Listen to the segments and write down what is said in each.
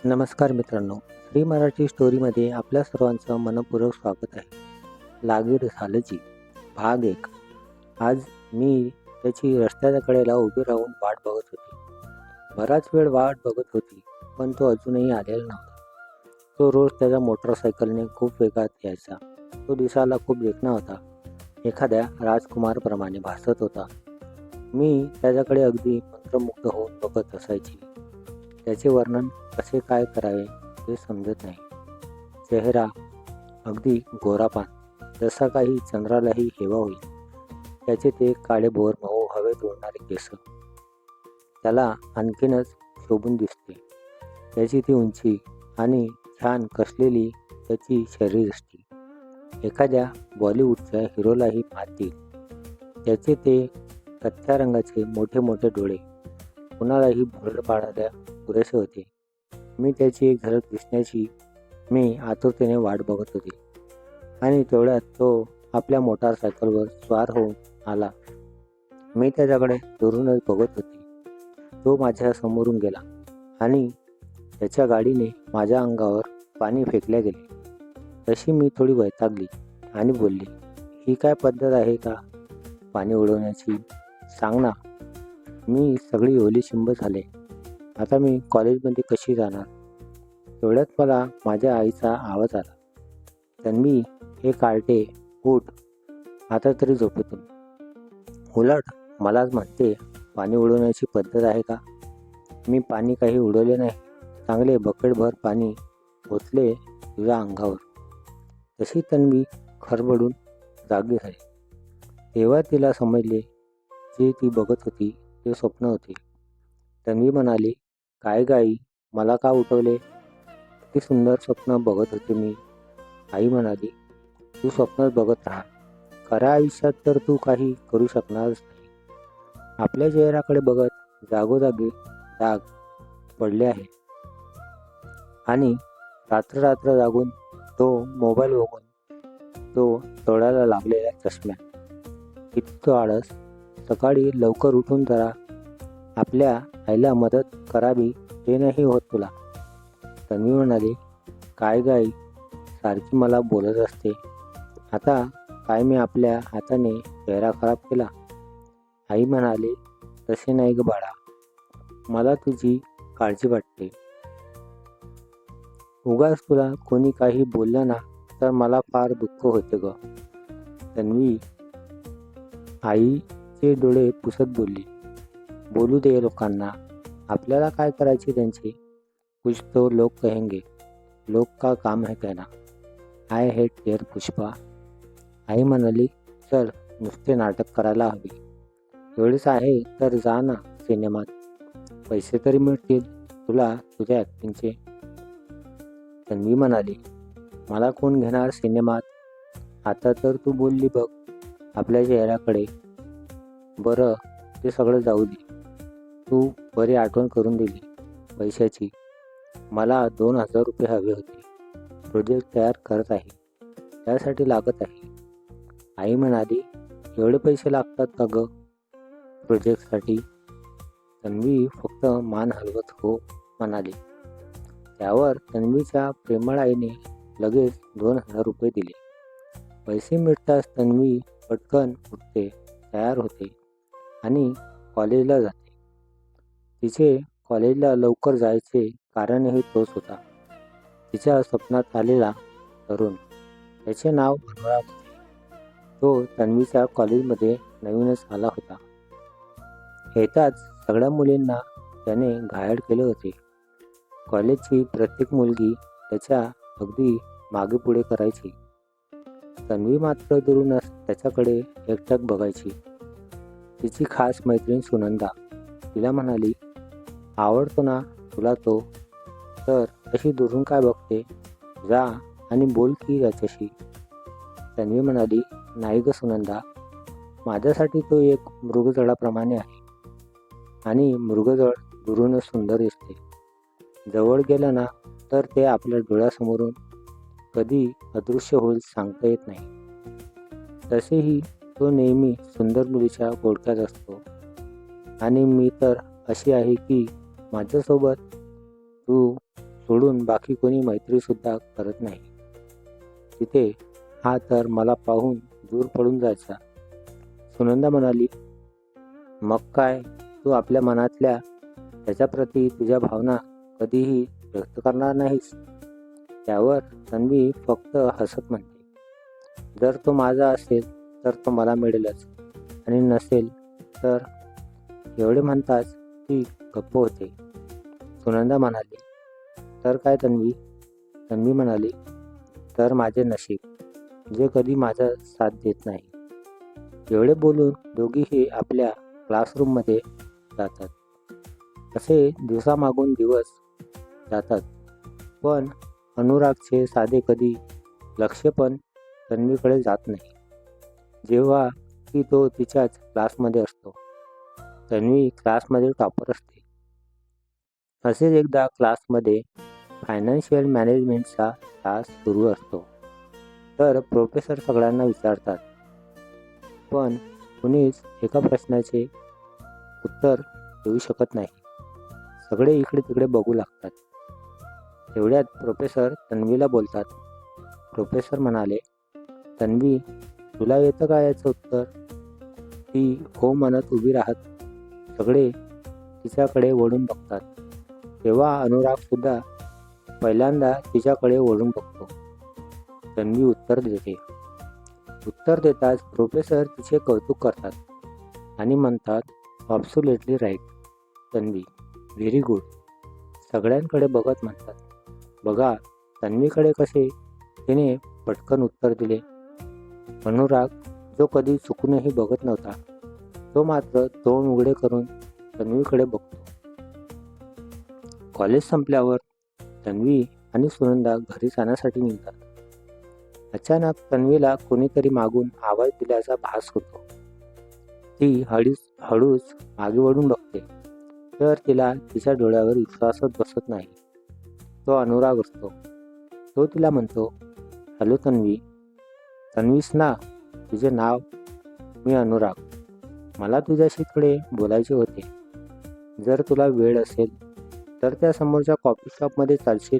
नमस्कार मित्रांनो, श्री मराठी स्टोरीमध्ये आपल्या सर्वांचं मनपूर्वक स्वागत आहे. लागीर झालं जी भाग 1. आज मी त्याची रस्त्याच्या कडेला उभी राहून वाट बघत होती. बराच वेळ वाट बघत होती, पण तो अजूनही आलेला नव्हता. तो रोज त्याच्या मोटरसायकलने खूप वेगात यायचा. तो दिसायला खूप देखणा होता. एखाद्या राजकुमारप्रमाणे भासत होता. मी त्याच्याकडे अगदी मंत्रमुग्ध होऊन बघत असायची. त्याचे वर्णन कसे काय करावे हे समजत नाही. चेहरा अगदी गोरापान, जसा काही चंद्रालाही हेवा होईल. त्याचे ते काळेभोर मऊ हवेत उडणारे केस त्याला आणखीनच शोभून दिसते. त्याची ती उंची आणि छान कसलेली त्याची शरीरयष्टी एखाद्या बॉलिवूडच्या हिरोलाही मात देईल. त्याचे ते कथ्या रंगाचे मोठे मोठे डोळे कुणालाही भुरळ पाडायला पुरेसे होते. मी त्याची एक झलक दिसण्याची मी आतुरतेने वाट बघत होती आणि तेवढ्यात तो आपल्या मोटारसायकलवर स्वार होऊन आला. मी त्याच्याकडे दुरूनच बघत होती. तो माझ्या समोरून गेला आणि त्याच्या गाडीने माझ्या अंगावर पाणी फेकले गेले. तशी मी थोडी वैतागली आणि बोलली, ही काय पद्धत आहे का पाणी उडवण्याची? सांग ना. मी सगळी ओलीशिंब झाले. आता मी कॉलेजमध्ये कशी जाणार? तेवढ्यात मला माझ्या आईचा आवाज आला, तन्वी, हे कार्टे, उठ आता तरी झोपेतून. उलट मलाच म्हणते पाणी उडवण्याची पद्धत आहे का? मी पाणी काही उडवले नाही. चांगले बकेटभर पाणी ओतले तुझ्या अंगावर. तशी तन्वी खरबडून जागी झाली. तेव्हा तिला समजले जे ती बघत होती ते स्वप्न होते. तन्वी म्हणाली, काय गाई, मला का उठवले? किती सुंदर स्वप्न बघत होते मी. आई म्हणाली, तू स्वप्नच बघत राहा. खऱ्या आयुष्यात तर तू काही करू शकणारच नाही. आपल्या चेहऱ्याकडे बघत जागोजागी डाग पडले आहे आणि रात्र रात्र जागून तो मोबाईल बघून तो डोळ्याला लागलेल्या चष्म्या. किती तो आळस. सकाळी लवकर उठून जरा आपल्या आईला मदत करावी ते नाही होत तुला. तन्वी म्हणाली, काय गाई, सारखी मला बोलत असते. आता काय मी आपल्या हाताने चेहरा खराब केला? आई म्हणाली, तसे नाही ग बाळा, मला तुझी काळजी वाटते. उगाच तुला कोणी काही बोललं ना तर मला फार दुःख होते ग. तन्वी आईचे डोळे पुसत बोलली, बोलू दे लोकांना, आपल्याला काय करायचे त्यांचे? कुछ तो लोग कहेंगे, लोग का काम है कहना. I hate tear Pushpa. आई म्हणाली, चल नुसते नाटक करायला हवे. एवढेच आहे तर जा ना सिनेमात, पैसे तरी मिळतील तुला तुझ्या ॲक्टिंगचे. तन्वी म्हणाली, मला कोण घेणार सिनेमात? आता तर तू बोलली बघ आपल्या चेहऱ्याकडे. बरं ते सगळं जाऊ दे. तू बरी आठवण करून दिली पैशाची. मला 2,000 रुपये हवे होते. प्रोजेक्ट तयार करत आहे, त्यासाठी लागत आहे. आई म्हणाली, एवढे पैसे लागतात का ग प्रोजेक्टसाठी? तन्वी फक्त मान हलवत हो म्हणाली. त्यावर तन्वीच्या प्रेमळ आईने लगेच 2,000 रुपये दिले. पैसे मिळताच तन्वी पटकन उठते, तयार होते आणि कॉलेजला जाते. तिचे कॉलेजला लवकर जायचे कारणही तोच होता. तिच्या स्वप्नात आलेला तरुण, त्याचे नाव अनुराग होते. तो तन्वीच्या कॉलेजमध्ये नवीनच आला होता. येताच सगळ्या मुलींना त्याने घायल केले होते. कॉलेजची प्रत्येक मुलगी त्याच्या अगदी मागे पुढे करायची. तन्वी मात्र दुरूनच त्याच्याकडे एकटक बघायची. तिची खास मैत्रीण सुनंदा तिला म्हणाली, आवडतो ना तुला तो, तर अशी दुरून काय बघते, जा आणि बोल की त्याच्याशी. तन्वी म्हणाली, नाही ग सुनंदा, माझ्यासाठी तो एक मृगजळाप्रमाणे आहे आणि मृगजळ दुरूनच सुंदर दिसते. जवळ गेलं ना तर ते आपल्या डोळ्यासमोरून कधी अदृश्य होईल सांगता येत नाही. तसेही तो नेहमी सुंदर मुलीच्या घोळक्यात असतो आणि मी तर अशी आहे की माझ्यासोबत तू सोडून बाकी कोणी मैत्रीसुद्धा करत नाही. तिथे हा तर मला पाहून दूर पडून जायचा. सुनंदा म्हणाली, मग काय, तू आपल्या मनातल्या त्याच्याप्रती तुझ्या भावना कधीही व्यक्त करणार नाहीस? त्यावर तन्वी फक्त हसत म्हणते, जर तो माझा असेल तर तो मला मिळेलच, आणि नसेल तर. एवढे म्हणताच ती गप्प होते. सुनंदा म्हणाली, तर काय तन्वी? तन्वी म्हणाली, तर माझे नशीब, जे कधी माझा साथ देत नाही. एवढे बोलून दोघीही आपल्या क्लासरूममध्ये जातात. असे दिवसामागून दिवस जातात, पण अनुरागचे साधे कधी लक्ष पण तन्वीकडे जात नाही. जेव्हा की तो तिच्याच क्लासमध्ये असतो. तन्वी क्लासमध्ये टॉपर असते. असेच एकदा क्लासमध्ये फायनान्शियल मॅनेजमेंटचा तास सुरू असतो. तर प्रोफेसर सगळ्यांना विचारतात, पण कुणीच एका प्रश्नाचे उत्तर देऊ शकत नाही. सगळे इकडे तिकडे बघू लागतात. तेवढ्यात प्रोफेसर तन्वीला बोलतात. प्रोफेसर म्हणाले, तन्वी, तुला येतं का याचं उत्तर? ती हो म्हणत उभी राहत. सगळे तिच्याकडे वळून बघतात. तेव्हा अनुरागसुद्धा पहिल्यांदा तिच्याकडे वळून बघतो. तन्वी उत्तर देते. उत्तर देताच प्रोफेसर तिचे कौतुक करतात आणि म्हणतात, absolutely right Tanvi, very good. सगळ्यांकडे बघत म्हणतात, बघा तन्वीकडे कसे तिने पटकन उत्तर दिले. अनुराग, जो कधी चुकूनही बघत नव्हता, तो मात्र तोंड उघडे करून तन्वीकडे बघतो. कॉलेज संपल्यावर तन्वी आणि सुनंदा घरी जाण्यासाठी निघतात. अचानक तन्वीला कोणीतरी मागून आवाज दिल्याचा भास होतो. ती हळूच मागे वळून बघते, तर तिला तिच्या डोळ्यावर विश्वासच बसत नाही. तो अनुराग असतो. तो तिला म्हणतो, हॅलो तन्वी. तन्वीस ना, तुझे नाव? मी अनुराग. मला तुझ्याशी थोडे बोलायचे होते. जर तुला वेळ असेल तर त्या समोरच्या कॉफी शॉपमध्ये चालशील?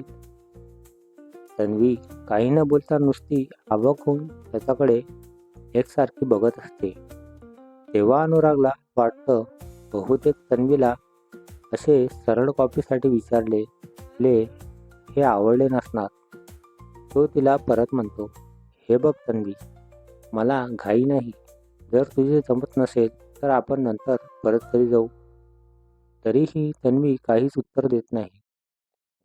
तन्वी काही न बोलता नुसती अवाक होऊन त्याच्याकडे एकसारखी बघत असते. तेव्हा अनुरागला वाटतं, बहुतेक तन्वीला असे सरळ कॉफीसाठी विचारले हे आवडले नसणार. तो तिला परत म्हणतो, हे बघ तन्वी, मला घाई नाही. जर तुझे जमत नसेल तर आपण नंतर परत कधी जाऊ. तरीही तन्वी काहीच उत्तर देत नाही,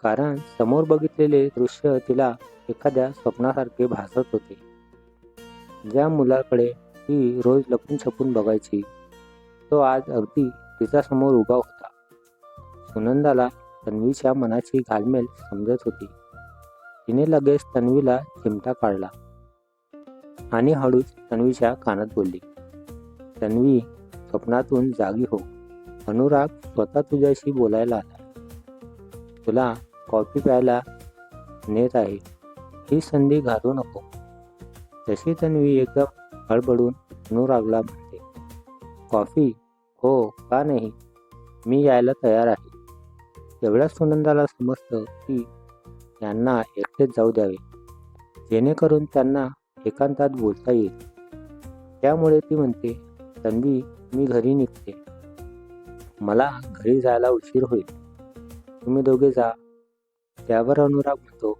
कारण समोर बघितलेले दृश्य तिला एखाद्या स्वप्नासारखे भासत होते. ज्या मुलाकडे ती रोज लपून छपून बघायची, तो आज अगदी तिच्यासमोर उभा होता. सुनंदाला तन्वीच्या मनाची घालमेल समजत होती. तिने लगेच तन्वीला चिमटा काढला आणि हळूच तन्वीच्या कानात बोलली, तन्वी, स्वप्नातून जागी हो. अनुराग स्वतः तुझ्याशी बोलायला आला. तुला कॉफी प्यायला नेत आहे. ही संधी घालवू नको. तशी तन्वी एकदम हळबडून अनुरागला म्हणते, कॉफी? हो, का नाही, मी यायला तयार आहे. एवढ्याच सुनंदाला समजतं की यांना एकटेच जाऊ द्यावे, जेणेकरून त्यांना एकांतात बोलता येईल. त्यामुळे ती म्हणते, तन्वी, मी घरी निघते. मला घरी जायला उशीर होईल. तुम्ही दोघे जा. त्यावर अनुराग म्हणतो,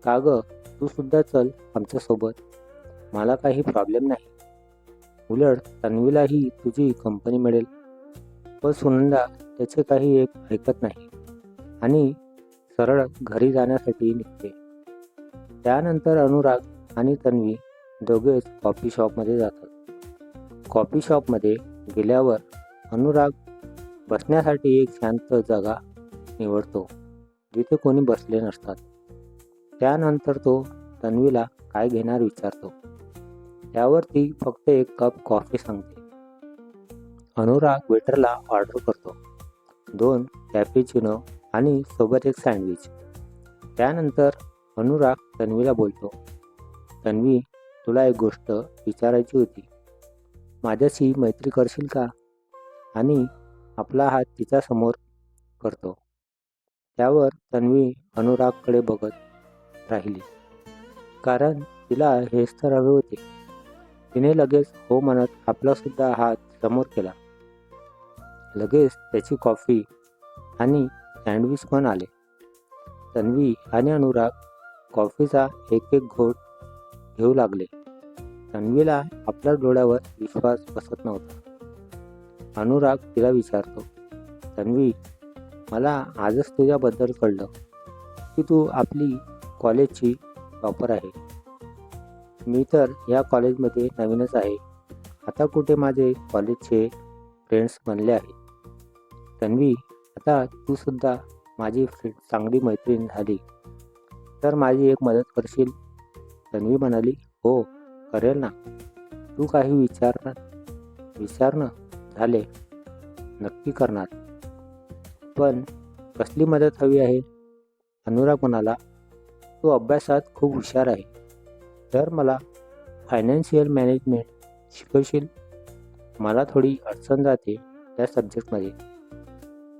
का गं, तू सुद्धा चल आमच्यासोबत. मला काही प्रॉब्लेम नाही. उलट तन्वीलाही तुझी कंपनी मिळेल. पण सुनंदा त्याचे काही ऐकत नाही आणि सरळ घरी जाण्यासाठी निघते. त्यानंतर अनुराग आणि तन्वी दोघेच कॉफी शॉपमध्ये जातात. कॉफी शॉपमध्ये गेल्यावर अनुराग बसण्यासाठी एक शांत जागा निवडतो, जिथे कोणी बसले नसतात. त्यानंतर तो तन्वीला काय घेणार विचारतो. त्यावर ती फक्त एक कप कॉफी सांगते. अनुराग वेटरला ऑर्डर करतो, 2 कॅपेचिनो आणि सोबत एक सँडविच. त्यानंतर अनुराग तन्वीला बोलतो, तन्वी, तुला एक गोष्ट विचारायची होती. माझ्याशी मैत्री करशील का? आणि आपला हात तिच्यासमोर करतो. त्यावर तन्वी अनुरागकडे बघत राहिली, कारण तिला हेच तर हवे होते. तिने लगेच हो म्हणत आपला सुद्धा हात समोर केला. लगेच त्याची कॉफी आणि सँडविच पण आले. तन्वी आणि अनुराग कॉफीचा एक एक घोट घेऊ लागले. तन्वीला आपल्या डोळ्यावर विश्वास बसत नव्हता. अनुराग तिला विचारतो, तन्वी, मला आजच तुझ्याबद्दल कळलं की तू आपली कॉलेजची टॉपर आहे. मी तर या कॉलेजमध्ये नवीनच आहे. आता कुठे माझे कॉलेजचे फ्रेंड्स बनले आहे. तन्वी, आता तू सुद्धा माझी चांगली मैत्रीण झाली तर माझी एक मदत करशील? तन्वी म्हणाली, हो करेल ना. तू काही विचारणं झाले नक्की करणार. पण कसली मदत हवी आहे? अनुराग म्हणाला, तू अभ्यासात खूप हुशार आहे, तर मला फायनान्शियल मॅनेजमेंट शिकवशील? मला थोडी अडचण जाते त्या सब्जेक्टमध्ये.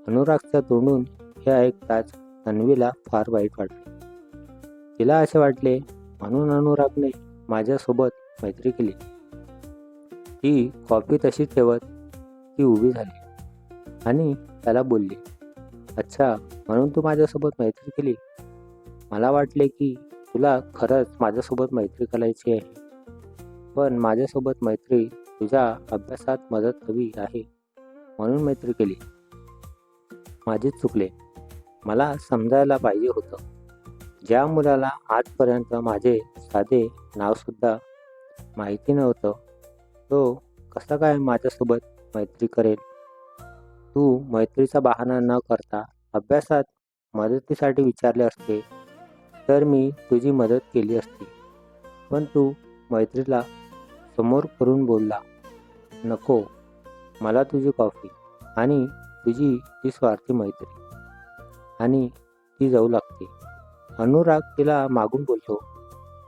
अनुरागच्या तोंडून हे ऐकताच तन्वीला फार वाईट वाटले. तिला असे वाटले म्हणून अनुरागने माझ्यासोबत मैत्री केली. ती कॉफी तशी ठेवत ती उभी झाली आणि त्याला बोलली, अच्छा, म्हणून तू माझ्यासोबत मैत्री केली? मला वाटले की तुला खरंच माझ्यासोबत मैत्री करायची आहे, पण माझ्यासोबत मैत्री तुझ्या अभ्यासात मदत हवी आहे म्हणून मैत्री केली. माझेच चुकले. मला समजायला पाहिजे होतं. ज्या मुलाला आजपर्यंत माझे साधे नावसुद्धा माहिती नव्हतं, तो कसा काय माझ्यासोबत मैत्री करेल? तू मैत्रीचा बहाणा न करता अभ्यासात मदतीसाठी विचारले असते तर मी तुझी मदत केली असती. पण तू मैत्रीला समोर करून बोलला, नको, मला तुझी कॉफी आणि तुझी ती स्वार्थी मैत्री, आणि ती जाऊ लागते. अनुराग तिला मागून बोलतो,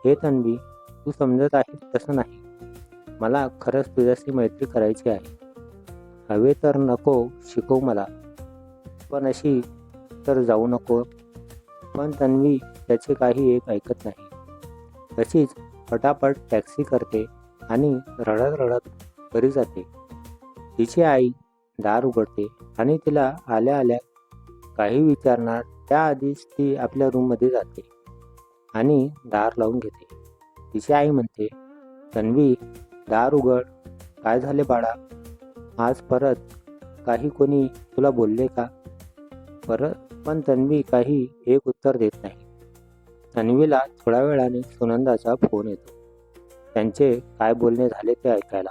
हे तन्वी, तू समजत आहेस तसं नाही. मला खरंच तुझ्याशी मैत्री करायची आहे. हवे तर नको शिकवू मला, पण अशी तर जाऊ नको. पण तन्वी त्याचे काही एक ऐकत नाही. तशीच पटापट टॅक्सी करते आणि रडत रडत घरी जाते. तिची आई दार उघडते आणि तिला आल्या आल्या काही विचारणार त्याआधीच ती आपल्या रूममध्ये जाते आणि दार लावून घेते. तिची आई म्हणते, तन्वी, दार उघड. काय झाले बाळा? आज परत काही कोणी तुला बोलले का? पण तन्वी काही एक उत्तर देत नाही. तन्वीला थोड्या वेळाने सुनंदाचा फोन येतो, त्यांचे काय बोलणे झाले ते ऐकायला.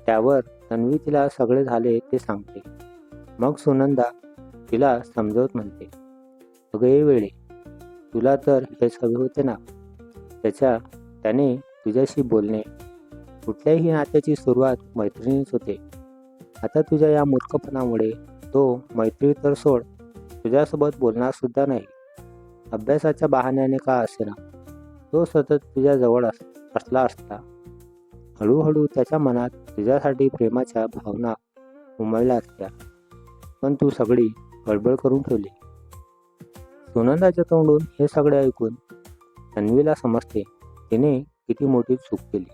त्यावर तन्वी तिला सगळे झाले ते सांगते. मग सुनंदा तिला समजवत म्हणते, अगं वेळे, तुला तर हेच हवे होते ना. त्याने तुझ्याशी बोलणे, कुठल्याही नात्याची सुरुवात मैत्रिणीच होते. आता तुझ्या या मूर्खपणामुळे तो मैत्री तर सोड, तुझ्यासोबत बोलणार सुद्धा नाही. अभ्यासाच्या बहाण्याने का असेना तो सतत तुझ्या जवळ असला असता. हळूहळू त्याच्या मनात तुझ्यासाठी प्रेमाच्या भावना उमलल्या असत्या, पण तू सगळी गडबड करून ठेवली. सुनंदाच्या तोंडून हे सगळे ऐकून तन्वीला समजते तिने किती मोठी चूक केली.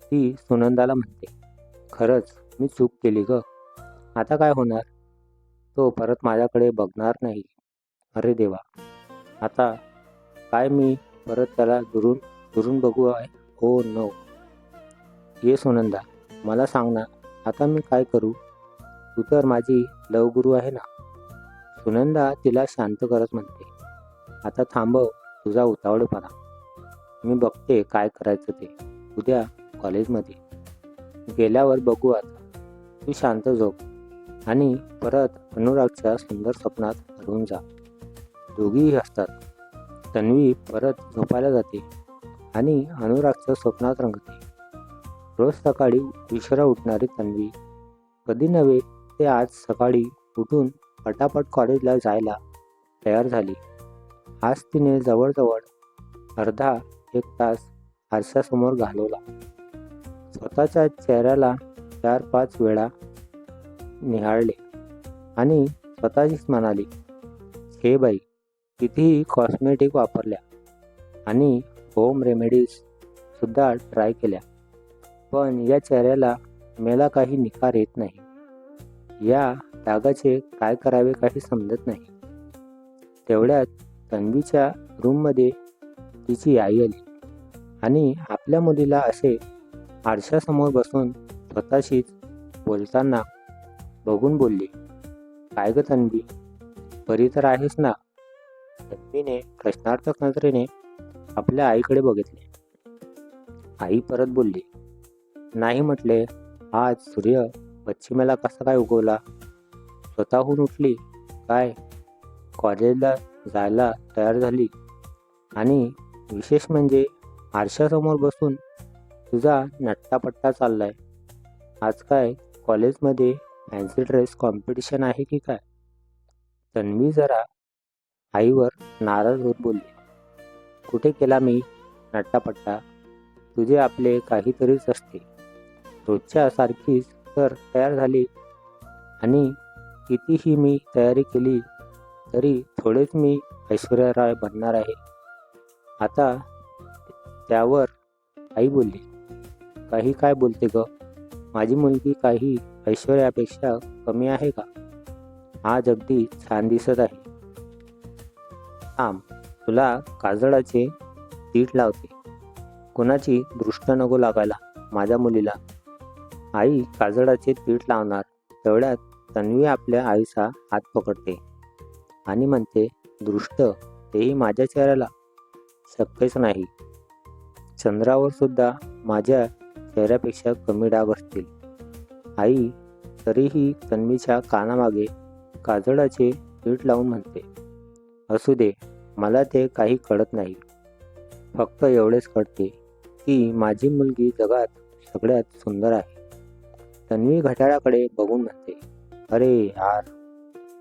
ती सुनंदाला म्हणते, खरंच मी चूक केली ग. आता काय होणार? तो परत माझ्याकडे बघणार नाही. अरे देवा, आता काय मी परत त्याला दुरून बघू आहे? हो नो. ये सुनंदा, मला सांग ना, आता मी काय करू? तू तर माझी लवगुरू आहे ना. सुनंदा तिला शांत करत म्हणते, आता थांबव तुझा उतावळेपणा. मी बघते काय करायचं ते उद्या कॉलेजमध्ये. गेल्यावर बघू. आता तू शांत झोप आणि परत अनुरागच्या सुंदर स्वप्नात हरवून जा. दोघीही हसतात. तन्वी परत झोपायला जाते आणि अनुरागच्या स्वप्नात रंगते. रोज सकाळी उशिरा उठणारी तन्वी कधी नव्हे ते आज सकाळी उठून पटापट कॉलेजला जायला तयार झाली. आज तिने जवळजवळ अर्धा एक तास आरशासमोर घालवला. स्वतःच्या चेहऱ्याला 4-5 वेळा निहाळले आणि स्वतःशीच म्हणाली, हे बाई, कितीही कॉस्मेटिक वापरल्या आणि होम रेमेडीज सुद्धा ट्राय केल्या, पण या चेहऱ्याला मला काही निखार येत नाही. या डागाचे काय करावे काही समजत नाही. तेवढ्यात तन्वीच्या रूममध्ये तिची आई आली आणि आपल्या मुलीला असे आरशासमोर बसून स्वतःशीच बोलताना बघून बोलली, काय ग तन्वी, बरी तर आहेस ना? तन्वीने प्रश्नार्थक नजरेने आपल्या आईकडे बघितले. आई परत बोलली, नाही म्हटले, आज सूर्य पश्चिमेला कसा काय उगवला? स्वतःहून उठली काय? कॉलेजला जायला तयार झाली आणि विशेष म्हणजे आरशासमोर बसून तुझा नट्टापट्टा चाललाय. आज काय कॉलेजमध्ये फॅन्सी ड्रेस कॉम्पिटिशन आहे की काय? तन्वी जरा आईवर नाराज होत बोलली, कुठे केला मी नट्टापट्टा? तुझे आपले काहीतरीच असते. रोजच्या सारखीच तर तयार झाली आणि कितीही मी तयारी केली तरी थोडेच मी ऐश्वर्या राय बनणार आहे. आता त्यावर आई बोलली, काही काय बोलते ग? माझी मुलगी काही ऐश्वर्यापेक्षा कमी आहे का? आज अगदी छान दिसत आहे. थांब, तुला काजळाचे पीठ लावते. कोणाची दृष्ट नको लागायला माझ्या मुलीला. आई काजळाचे पीठ लावणार तेवढ्यात तन्वी आपल्या आईचा हात पकडते आणि म्हणते, दृष्ट, तेही माझ्या चेहऱ्याला? शक्यच नाही. चंद्रावर सुद्धा माझ्या चेहऱ्यापेक्षा कमी डाग असतील. आई तरीही तन्वीच्या कानामागे काजळाचे पीठ लावून म्हणते, असू दे, मला ते काही कळत नाही. फक्त एवढेच कळते की माझी मुलगी जगात सगळ्यात सुंदर आहे. तन्वी घड्याळाकडे बघून म्हणते, अरे यार,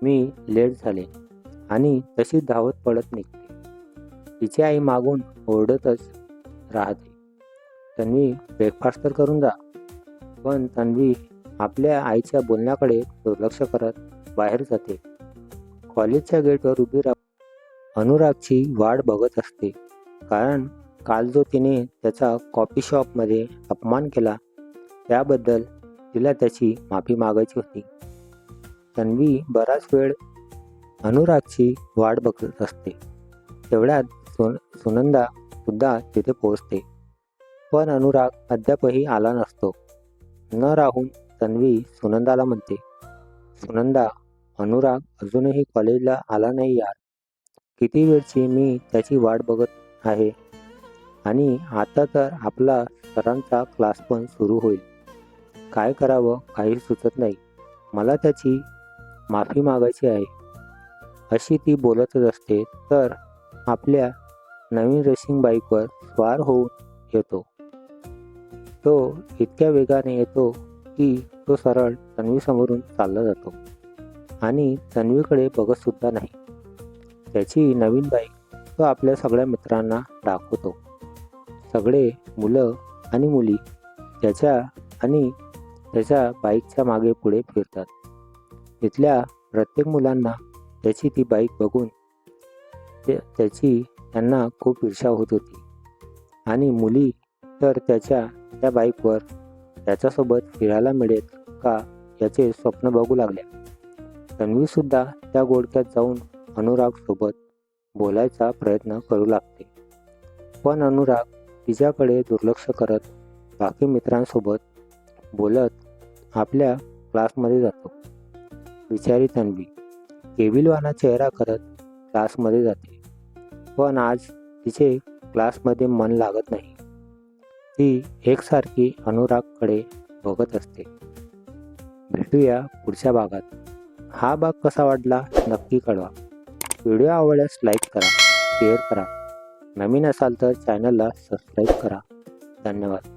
मी लेट झाले आणि तशी धावत पडत निघते. तिची आई मागून ओरडतच राहते, तन्वी ब्रेकफास्ट तर करून जा. पण तन्वी आपल्या आईच्या बोलण्याकडे दुर्लक्ष करत बाहेर जाते. कॉलेजच्या गेटवर उभी राहून अनुरागची वाट बघत असते, कारण काल जो तिने त्याचा कॉफी शॉपमध्ये अपमान केला त्याबद्दल तिला त्याची माफी मागायची होती. तन्वी बराच वेळ अनुरागची वाट बघत असते. तेवढ्यात सुनंदा सुद्धा तिथे पोहोचते, पण अनुराग अद्यापही आला नसतो. न राहून तन्वी सुनंदाला म्हणते, सुनंदा, अनुराग अजूनही कॉलेजला आला नाही यार. किती वेळची मी त्याची वाट बघत आहे आणि आता तर आपला सरांचा क्लास पण सुरू होईल. काय करावं काही सुचत नाही. मला त्याची माफी मागायची आहे. अशी ती बोलतच असते तर आपल्या नवीन रेसिंग बाईकवर स्वार होऊन येतो. तो इतक्या वेगाने येतो की तो सरळ तन्वीसमोरून चालला जातो आणि तन्वीकडे बघत सुद्धा नाही. त्याची नवीन बाईक तो आपल्या सगळ्या मित्रांना दाखवतो. सगळे मुलं आणि मुली त्याच्या आणि त्याच्या बाईकच्या मागे पुढे फिरतात. तिथल्या प्रत्येक मुलांना त्याची ती बाईक बघून त्याची त्यांना खूप ईर्ष्या होत होती आणि मुली तर त्या बाईकवर त्याच्यासोबत फिरायला मिळेल का याचे स्वप्न बघू लागल्या. तन्वीसुद्धा त्या गोडक्यात जाऊन अनुरागसोबत बोलायचा प्रयत्न करू लागते, पण अनुराग तिच्याकडे दुर्लक्ष करत बाकी मित्रांसोबत बोलत आपल्या क्लासमध्ये जातो. बिचारी तन्वी केविलवाना चेहरा करत क्लासमध्ये जाते, पण आज तिचे क्लासमध्ये मन लागत नाही. ती एकसारखी अनुरागकडे बघत असते. भेटूया पुढच्या भागात. हा भाग कसा वाटला नक्की कळवा. व्हिडिओ आवडल्यास लाईक करा, शेअर करा. नवीन असाल तर चॅनलला सबस्क्राईब करा. धन्यवाद.